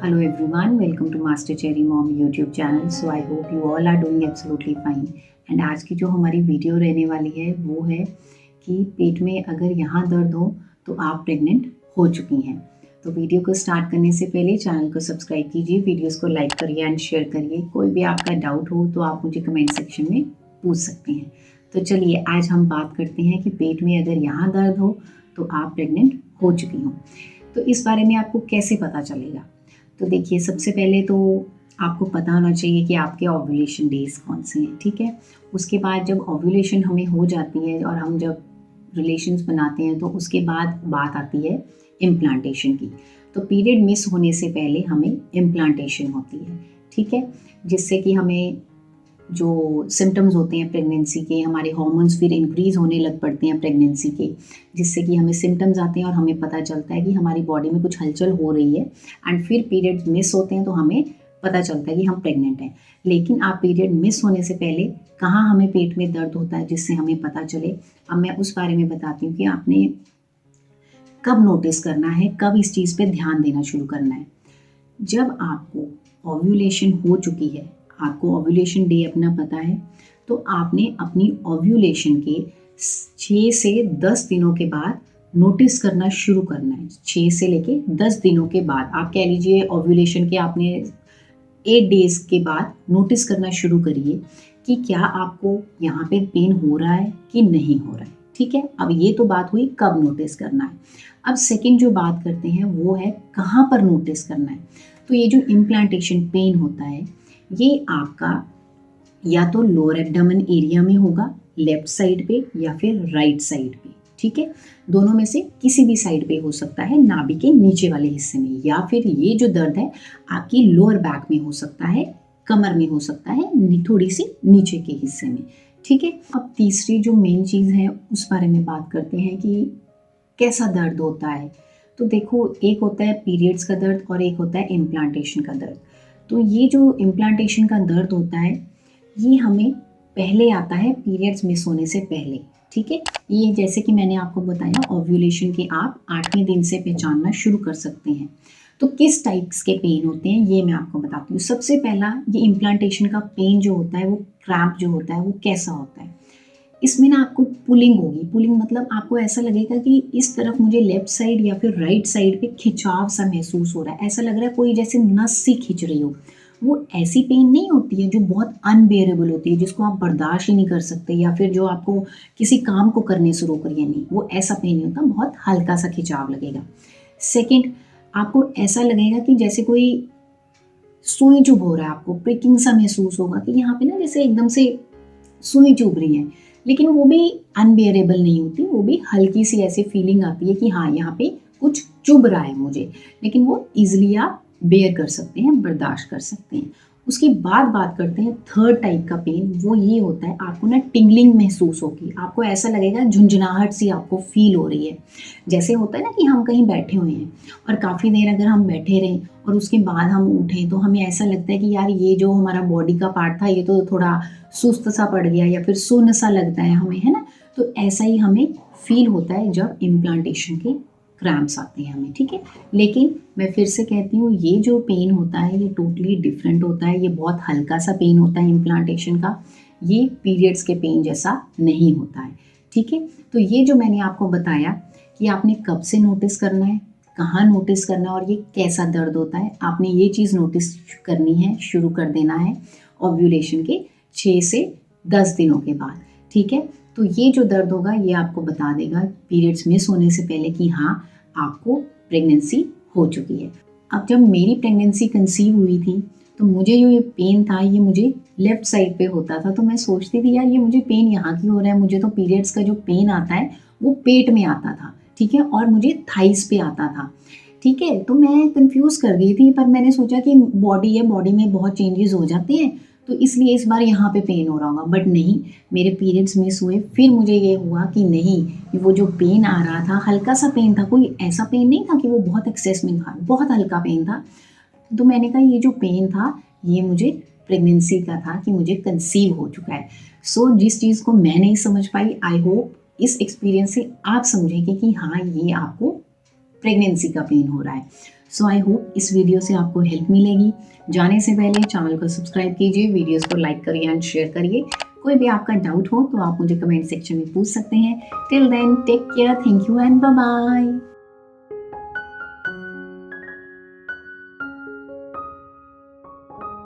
Hello everyone, welcome to Master Cherry Mom YouTube channel. So I hope you all are doing absolutely fine. And आज की जो हमारी video रहने वाली है वो है कि पेट में अगर यहाँ दर्द हो तो आप प्रेग्नेंट हो चुकी हैं। तो वीडियो को स्टार्ट करने से पहले चैनल को सब्सक्राइब कीजिए, वीडियोस को लाइक करिए एंड शेयर करिए। कोई भी आपका डाउट हो तो आप मुझे कमेंट सेक्शन में पूछ सकते हैं। तो चलिए आज हम बात करते हैं कि पेट में अगर यहाँ दर्द हो तो आप प्रेग्नेंट हो चुकी हो। तो इस बारे में आपको कैसे पता चलेगा? तो देखिए, सबसे पहले तो आपको पता होना चाहिए कि आपके ओव्यूलेशन डेज कौन से हैं, ठीक है। उसके बाद जब ओव्यूलेशन हमें हो जाती है और हम जब रिलेशंस बनाते हैं तो उसके बाद बात आती है इम्प्लांटेशन की। तो पीरियड मिस होने से पहले हमें इम्प्लांटेशन होती है, ठीक है, जिससे कि हमें जो सिम्टम्स होते हैं प्रेगनेंसी के, हमारे हार्मोन्स फिर इंक्रीज होने लग पड़ते हैं प्रेगनेंसी के, जिससे कि हमें सिम्टम्स आते हैं और हमें पता चलता है कि हमारी बॉडी में कुछ हलचल हो रही है। एंड फिर पीरियड्स मिस होते हैं तो हमें पता चलता है कि हम प्रेग्नेंट हैं। लेकिन आप पीरियड मिस होने से पहले कहाँ हमें पेट में दर्द होता है जिससे हमें पता चले, अब मैं उस बारे में बताती हूँ कि आपने कब नोटिस करना है, कब इस चीज़ पे ध्यान देना शुरू करना है। जब आपको ओव्यूलेशन हो चुकी है, आपको ओव्यूलेशन डे अपना पता है, तो आपने अपनी ओव्यूलेशन के 6 से 10 दिनों के बाद नोटिस करना शुरू करना है। 6 से लेके 10 दिनों के बाद, आप कह लीजिए ओव्यूलेशन के आपने 8 डेज के बाद नोटिस करना शुरू करिए कि क्या आपको यहाँ पे पेन हो रहा है कि नहीं हो रहा है, ठीक है। अब ये तो बात हुई कब नोटिस करना है। अब सेकंड जो बात करते हैं वो है कहाँ पर नोटिस करना है। तो ये जो इम्प्लांटेशन पेन होता है ये आपका या तो लोअर एब्डोमेन एरिया में होगा, लेफ्ट साइड पे या फिर राइट साइड पे, ठीक है। दोनों में से किसी भी साइड पे हो सकता है, नाभि के नीचे वाले हिस्से में, या फिर ये जो दर्द है आपकी लोअर बैक में हो सकता है, कमर में हो सकता है, थोड़ी सी नीचे के हिस्से में, ठीक है। अब तीसरी जो मेन चीज़ है उस बारे में बात करते हैं कि कैसा दर्द होता है। तो देखो, एक होता है पीरियड्स का दर्द और एक होता है इम्प्लांटेशन का दर्द। तो ये जो इम्प्लांटेशन का दर्द होता है ये हमें पहले आता है पीरियड्स मिस होने से पहले, ठीक है। ये जैसे कि मैंने आपको बताया ओव्यूलेशन के आप 8वें दिन से पहचानना शुरू कर सकते हैं। तो किस टाइप्स के पेन होते हैं ये मैं आपको बताती हूँ। सबसे पहला, ये इम्प्लांटेशन का पेन जो होता है वो क्रैम्प जो होता है वो कैसा होता है। इसमें ना आपको पुलिंग होगी। पुलिंग मतलब आपको ऐसा लगेगा कि इस तरफ मुझे लेफ्ट साइड या फिर राइट साइड पे खिंचाव सा महसूस हो रहा है, ऐसा लग रहा है कोई जैसे नस सी खिंच रही हो। वो ऐसी पेन नहीं होती है जो बहुत अनबेरेबल होती है, जिसको आप बर्दाश्त ही नहीं कर सकते, या फिर जो आपको किसी काम को करने से रोक रही है, नहीं, वो ऐसा पेन नहीं होता, बहुत हल्का सा खिंचाव लगेगा। सेकेंड, आपको ऐसा लगेगा कि जैसे कोई सुई चुभ हो रहा है, आपको प्रिकिंग सा महसूस होगा कि यहाँ पे ना जैसे एकदम से सुई चुभ रही है, लेकिन वो भी अनबेरेबल नहीं होती, वो भी हल्की सी ऐसी फीलिंग आती है कि हाँ यहाँ पे कुछ चुभ रहा है मुझे, लेकिन वो इजीली आप बेयर कर सकते हैं, बर्दाश्त कर सकते हैं। उसके बाद बात करते हैं थर्ड टाइप का पेन। वो ये होता है आपको ना टिंगलिंग महसूस होगी, आपको ऐसा लगेगा झुंझुनाहट सी आपको फील हो रही है। जैसे होता है ना कि हम कहीं बैठे हुए हैं और काफ़ी देर अगर हम बैठे रहें और उसके बाद हम उठें तो हमें ऐसा लगता है कि यार ये जो हमारा बॉडी का पार्ट था ये तो थोड़ा सुस्त सा पड़ गया या फिर सुन्न सा लगता है हमें, है ना। तो ऐसा ही हमें फील होता है जब इम्प्लांटेशन के क्रैम्प्स आते हैं हमें, ठीक है। लेकिन मैं फिर से कहती हूँ ये जो पेन होता है ये टोटली डिफरेंट होता है, ये बहुत हल्का सा पेन होता है इम्प्लांटेशन का, ये पीरियड्स के पेन जैसा नहीं होता है, ठीक है। तो ये जो मैंने आपको बताया कि आपने कब से नोटिस करना है, कहाँ नोटिस करना है और ये कैसा दर्द होता है, आपने ये चीज़ नोटिस करनी है, शुरू कर देना है ओव्यूलेशन के 6 से 10 दिनों के बाद, ठीक है। तो ये जो दर्द होगा ये आपको बता देगा पीरियड्स मिस होने से पहले कि हाँ आपको प्रेगनेंसी हो चुकी है। अब जब मेरी प्रेगनेंसी कंसीव हुई थी तो मुझे जो ये पेन था ये मुझे लेफ्ट साइड पे होता था। तो मैं सोचती थी यार ये मुझे पेन यहाँ क्यों हो रहा है, मुझे तो पीरियड्स का जो पेन आता है वो पेट में आता था, ठीक है, और मुझे थाइस पे आता था, ठीक है। तो मैं कंफ्यूज कर गई थी, पर मैंने सोचा कि बॉडी है, बॉडी में बहुत चेंजेस हो जाते हैं तो इसलिए इस बार यहाँ पे पेन हो रहा होगा, बट नहीं, मेरे पीरियड्स मिस हुए। फिर मुझे ये हुआ कि नहीं, वो जो पेन आ रहा था हल्का सा पेन था, कोई ऐसा पेन नहीं था कि वो बहुत एक्सेस में था, बहुत हल्का पेन था। तो मैंने कहा ये जो पेन था ये मुझे प्रेगनेंसी का था कि मुझे कंसीव हो चुका है। सो जिस चीज़ को मैं नहीं समझ पाई, आई होप इस एक्सपीरियंस से आप समझेंगे कि हाँ ये आपको प्रेगनेंसी का पेन हो रहा है। सो आई होप इस वीडियो से आपको हेल्प मिलेगी। जाने से पहले चैनल को सब्सक्राइब कीजिए, वीडियोस को लाइक करिए एंड शेयर करिए। कोई भी आपका डाउट हो तो आप मुझे कमेंट सेक्शन में पूछ सकते हैं। Till then take care, thank you and bye bye.